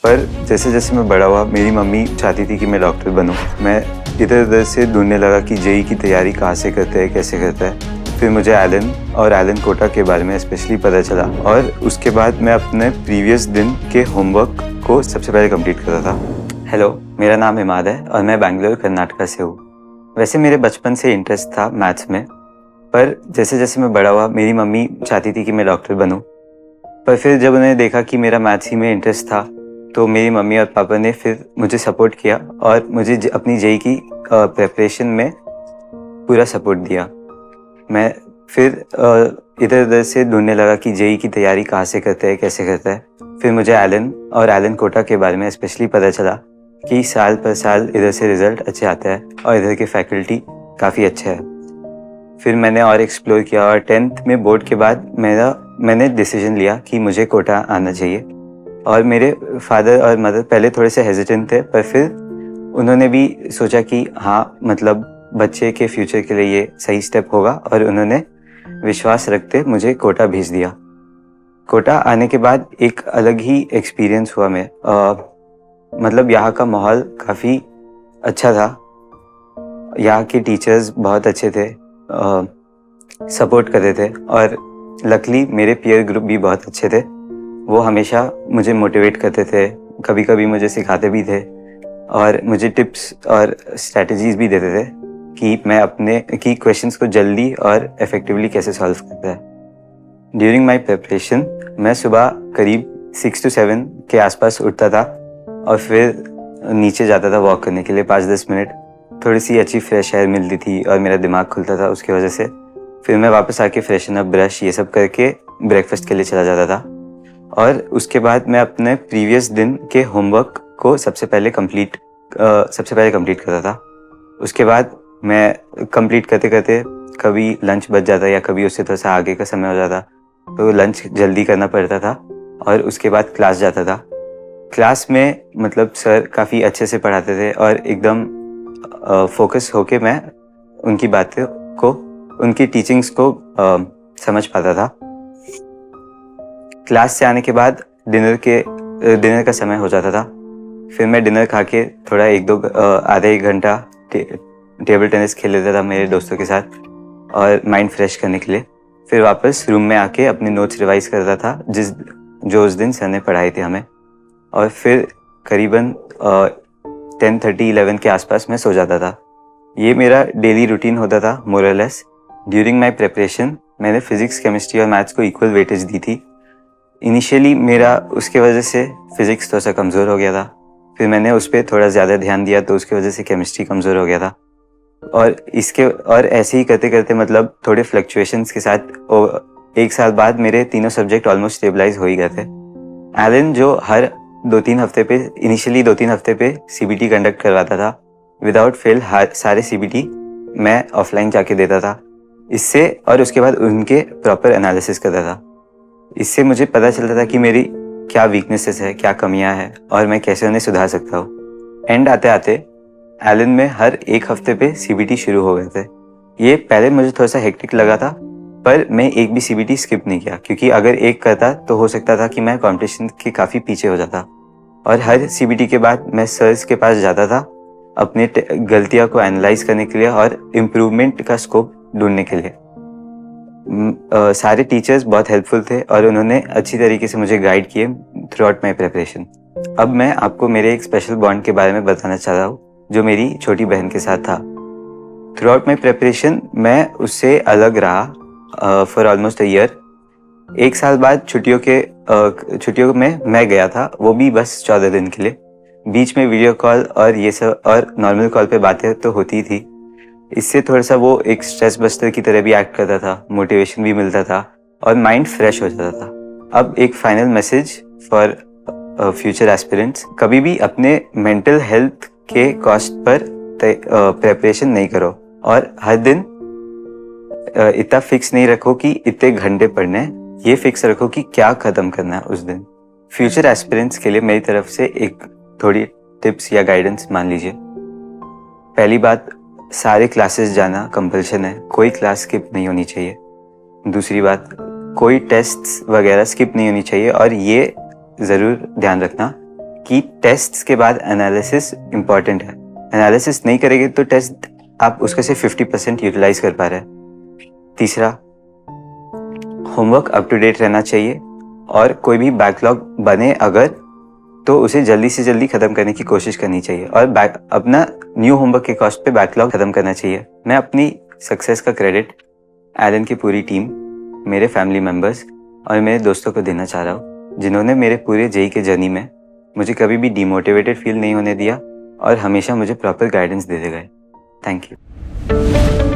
पर जैसे जैसे मैं बड़ा हुआ मेरी मम्मी चाहती थी कि मैं डॉक्टर बनूं। मैं इधर उधर से ढूंढने लगा कि जेई की तैयारी कहाँ से करते हैं, कैसे करता है। फिर मुझे एलन और एलन कोटा के बारे में स्पेशली पता चला और उसके बाद मैं अपने प्रीवियस दिन के होमवर्क को सबसे पहले कंप्लीट कर रहा था। हेलो, मेरा नाम इमाद है और मैं बेंगलोर कर्नाटका से हूँ। वैसे मेरे बचपन से इंटरेस्ट था मैथ्स में, पर जैसे जैसे मैं बड़ा हुआ मेरी मम्मी चाहती थी कि मैं डॉक्टर बनूं। पर फिर जब उन्होंने देखा कि मेरा मैथ्स ही में इंटरेस्ट था, तो मेरी मम्मी और पापा ने फिर मुझे सपोर्ट किया और मुझे अपनी जेई की प्रिपरेशन में पूरा सपोर्ट दिया। मैं फिर इधर उधर से ढूंढने लगा कि जेई की तैयारी कहाँ से करते हैं, कैसे करता है। फिर मुझे एलन और एलन कोटा के बारे में स्पेशली पता चला कि साल पर साल इधर से रिजल्ट अच्छे आता है और इधर के फैकल्टी काफ़ी अच्छे है। फिर मैंने और एक्सप्लोर किया और 10th में बोर्ड के बाद मैंने डिसीजन लिया कि मुझे कोटा आना चाहिए। और मेरे फादर और मदर पहले थोड़े से हेजिटेंट थे, पर फिर उन्होंने भी सोचा कि हाँ, मतलब बच्चे के फ्यूचर के लिए ये सही स्टेप होगा और उन्होंने विश्वास रखते मुझे कोटा भेज दिया। कोटा आने के बाद एक अलग ही एक्सपीरियंस हुआ मतलब यहाँ का माहौल काफ़ी अच्छा था। यहाँ के टीचर्स बहुत अच्छे थे, सपोर्ट करते थे और लकली मेरे पीयर ग्रुप भी बहुत अच्छे थे। वो हमेशा मुझे मोटिवेट करते थे, कभी कभी मुझे सिखाते भी थे और मुझे टिप्स और स्ट्रैटेजीज भी देते थे कि क्वेश्चंस को जल्दी और इफेक्टिवली कैसे सॉल्व करता है। ड्यूरिंग माय प्रिपरेशन मैं सुबह करीब 6 to 7 के आसपास उठता था और फिर नीचे जाता था वॉक करने के लिए 5-10 मिनट। थोड़ी सी अच्छी फ्रेश एयर मिलती थी और मेरा दिमाग खुलता था उसकी वजह से। फिर मैं वापस आके फ्रेशन अप, ब्रश ये सब करके ब्रेकफास्ट के लिए चला जाता था और उसके बाद मैं अपने प्रीवियस दिन के होमवर्क को सबसे पहले कंप्लीट करता था। उसके बाद मैं कंप्लीट करते करते कभी लंच बच जाता या कभी उससे थोड़ा सा आगे का समय हो जाता, तो लंच जल्दी करना पड़ता था और उसके बाद क्लास जाता था। क्लास में मतलब सर काफ़ी अच्छे से पढ़ाते थे और एकदम फोकस होके मैं उनकी बातें को, उनकी टीचिंग्स को समझ पाता था। क्लास से आने के बाद डिनर का समय हो जाता था। फिर मैं डिनर खा के थोड़ा आधा एक घंटा टेबल टेनिस खेल लेता था मेरे दोस्तों के साथ और माइंड फ्रेश करने के लिए। फिर वापस रूम में आके अपने नोट्स रिवाइज करता था जो उस दिन सर ने पढ़ाए थे हमें। और फिर करीबन 10:30-11 के आसपास मैं सो जाता था। ये मेरा डेली रूटीन होता था मोर और लेस। ड्यूरिंग माई प्रिपरेशन मैंने फिजिक्स, केमिस्ट्री और मैथ्स को इक्वल वेटेज दी थी। इनिशियली मेरा उसके वजह से फिजिक्स थोड़ा सा कमज़ोर हो गया था, फिर मैंने उस पर थोड़ा ज़्यादा ध्यान दिया तो उसकी वजह से केमिस्ट्री कमज़ोर हो गया था। और ऐसे ही करते करते मतलब थोड़े फ्लक्चुएशंस के साथ एक साल बाद मेरे तीनों सब्जेक्ट ऑलमोस्ट स्टेबलाइज हो ही गए थे। एलन जो हर 2-3 हफ्ते पे, इनिशियली 2-3 हफ्ते पे सीबीटी कंडक्ट करवाता था, विदाउट फेल सारे सीबीटी मैं ऑफलाइन जाके देता था इससे, और उसके बाद उनके प्रॉपर एनालिसिस करता था। इससे मुझे पता चलता था कि मेरी क्या वीकनेसेस है, क्या कमियां हैं और मैं कैसे उन्हें सुधार सकता हूँ। एंड आते आते एलन में हर एक हफ्ते पे सीबीटी शुरू हो गए थे। ये पहले मुझे थोड़ा सा हेक्टिक लगा था, पर मैं एक भी सीबीटी स्किप नहीं किया, क्योंकि अगर एक करता तो हो सकता था कि मैं कंपटीशन के काफ़ी पीछे हो जाता। और हर सीबीटी के बाद मैं सर्स के पास जाता था अपने गलतियां को एनालाइज करने के लिए और इम्प्रूवमेंट का स्कोप ढूंढने के लिए। सारे टीचर्स बहुत हेल्पफुल थे और उन्होंने अच्छी तरीके से मुझे गाइड किए थ्रू आउट माई प्रिपरेशन। अब मैं आपको मेरे एक स्पेशल बॉन्ड के बारे में बताना चाह रहा हूँ जो मेरी छोटी बहन के साथ था। थ्रू आउट माई प्रिपरेशन मैं उससे अलग रहा फॉर ऑलमोस्ट अ ईयर। एक साल बाद छुट्टियों में मैं गया था, वो भी बस 14 दिन के लिए। बीच में वीडियो कॉल और ये सब और नॉर्मल कॉल पे बातें तो होती थी। इससे थोड़ा सा वो एक स्ट्रेस बस्टर की तरह भी एक्ट करता था, मोटिवेशन भी मिलता था और माइंड फ्रेश हो जाता था। अब एक final message for future aspirants, कभी भी अपने मेंटल हेल्थ के कॉस्ट पर प्रिपरेशन नहीं करो और हर दिन इतना फिक्स नहीं रखो कि इतने घंटे पढ़ने, ये फिक्स रखो कि क्या खत्म करना है उस दिन। फ्यूचर एस्पिरेंट्स के लिए मेरी तरफ से एक थोड़ी टिप्स या गाइडेंस मान लीजिए। पहली बात, सारे क्लासेस जाना कंपल्शन है, कोई क्लास स्किप नहीं होनी चाहिए। दूसरी बात, कोई टेस्ट्स वगैरह स्किप नहीं होनी चाहिए और ये ज़रूर ध्यान रखना कि टेस्ट्स के बाद एनालिसिस इम्पॉर्टेंट है। एनालिसिस नहीं करेंगे तो टेस्ट आप उसका सिर्फ 50% यूटिलाइज कर पा रहे हैं। तीसरा, होमवर्क अप टू डेट रहना चाहिए और कोई भी बैकलॉग बने अगर तो उसे जल्दी से जल्दी ख़त्म करने की कोशिश करनी चाहिए और अपना न्यू होमवर्क के कॉस्ट पे बैकलॉग ख़त्म करना चाहिए। मैं अपनी सक्सेस का क्रेडिट एलन की पूरी टीम, मेरे फैमिली मेम्बर्स और मेरे दोस्तों को देना चाह रहा हूँ, जिन्होंने मेरे पूरे जेई के जर्नी में मुझे कभी भी डिमोटिवेटेड फील नहीं होने दिया और हमेशा मुझे प्रॉपर गाइडेंस देते गए। Thank you.